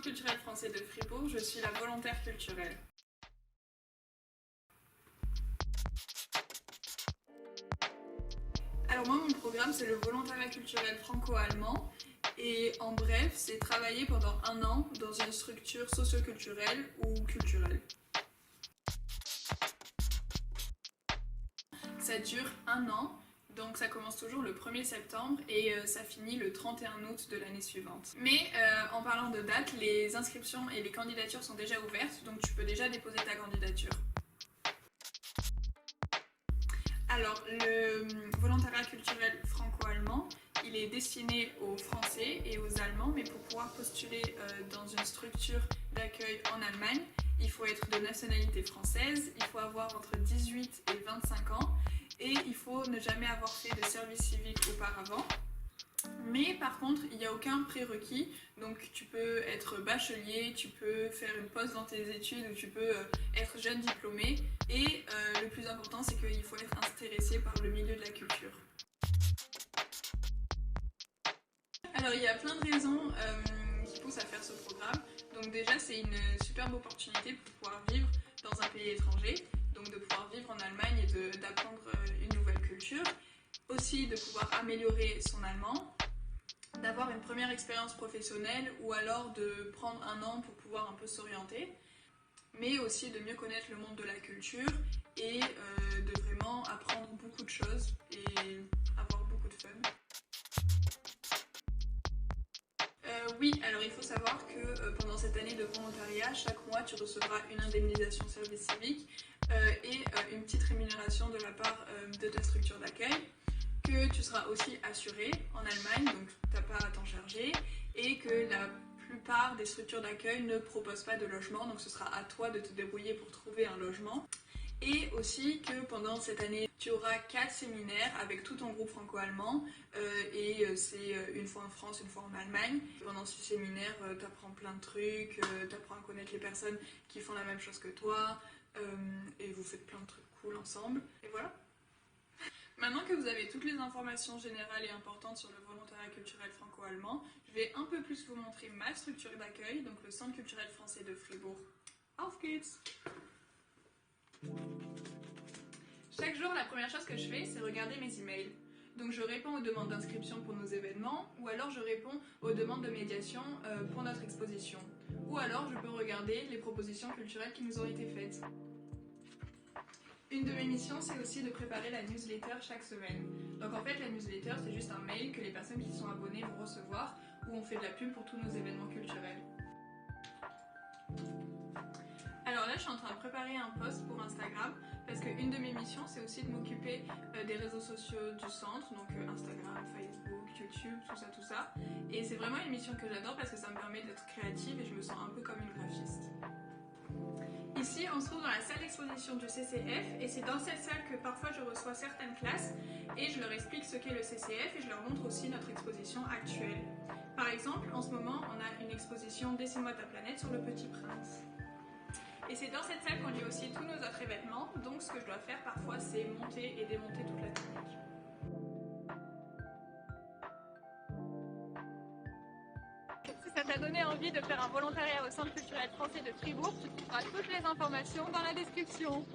culturel français de Fribourg, je suis la volontaire culturelle. Alors moi, mon programme, c'est le volontariat culturel franco-allemand. Et en bref, c'est travailler pendant 1 an dans une structure socio-culturelle ou culturelle. Ça dure 1 an, donc ça commence toujours le 1er septembre et ça finit le 31 août de l'année suivante. Mais en parlant de date, les inscriptions et les candidatures sont déjà ouvertes, donc tu peux déjà déposer ta candidature. Alors, le volontariat culturel franco-allemand, il est destiné aux Français et aux Allemands, mais pour pouvoir postuler dans une structure d'accueil en Allemagne, il faut être de nationalité française, il faut avoir entre 18 et 25 ans, et il faut ne jamais avoir fait de service civique auparavant. Mais par contre, il n'y a aucun prérequis, donc tu peux être bachelier, tu peux faire une pause dans tes études ou tu peux être jeune diplômé. Et le plus important, c'est qu'il faut être intéressé par le milieu de la culture. Alors il y a plein de raisons qui poussent à faire ce programme. Donc déjà, c'est une superbe opportunité pour pouvoir vivre dans un pays étranger, donc de pouvoir vivre en Allemagne et d'apprendre une nouvelle culture. Aussi de pouvoir améliorer son allemand, d'avoir une première expérience professionnelle ou alors de prendre 1 an pour pouvoir un peu s'orienter, mais aussi de mieux connaître le monde de la culture et de vraiment apprendre beaucoup de choses et avoir beaucoup de fun. Oui, alors il faut savoir que pendant cette année de volontariat, chaque mois tu recevras une indemnisation service civique et une petite rémunération de la part de ta structure d'accueil, que tu seras aussi assuré en Allemagne, donc tu n'as pas à t'en charger, et que la plupart des structures d'accueil ne proposent pas de logement, donc ce sera à toi de te débrouiller pour trouver un logement. Et aussi que pendant cette année, tu auras 4 séminaires avec tout ton groupe franco-allemand et c'est une fois en France, une fois en Allemagne. Pendant ces séminaires, tu apprends plein de trucs, tu apprends à connaître les personnes qui font la même chose que toi et vous faites plein de trucs cool ensemble. Et voilà. Maintenant que vous avez toutes les informations générales et importantes sur le volontariat culturel franco-allemand, je vais un peu plus vous montrer ma structure d'accueil, donc le Centre culturel français de Fribourg. Auf geht's! Chaque jour, la première chose que je fais, c'est regarder mes emails. Donc je réponds aux demandes d'inscription pour nos événements, ou alors je réponds aux demandes de médiation pour notre exposition. Ou alors je peux regarder les propositions culturelles qui nous ont été faites. Une de mes missions, c'est aussi de préparer la newsletter chaque semaine. Donc en fait, la newsletter, c'est juste un mail que les personnes qui sont abonnées vont recevoir, où on fait de la pub pour tous nos événements culturels. Alors là, je suis en train de préparer un post pour Instagram, parce qu'une de mes missions, c'est aussi de m'occuper des réseaux sociaux du centre, donc Instagram, Facebook, YouTube, tout ça. Et c'est vraiment une mission que j'adore parce que ça me permet d'être créative et je me sens un peu comme une graphiste. Ici, on se trouve dans la salle d'exposition du CCF et c'est dans cette salle que parfois je reçois certaines classes et je leur explique ce qu'est le CCF et je leur montre aussi notre exposition actuelle. Par exemple, en ce moment, on a une exposition Dessine-moi ta planète sur le Petit Prince. Et c'est dans cette salle qu'on lit aussi tous nos autres événements, donc ce que je dois faire parfois, c'est monter et démonter toute la technique. Si ça t'a donné envie de faire un volontariat au Centre culturel français de Fribourg, tu trouveras toutes les informations dans la description.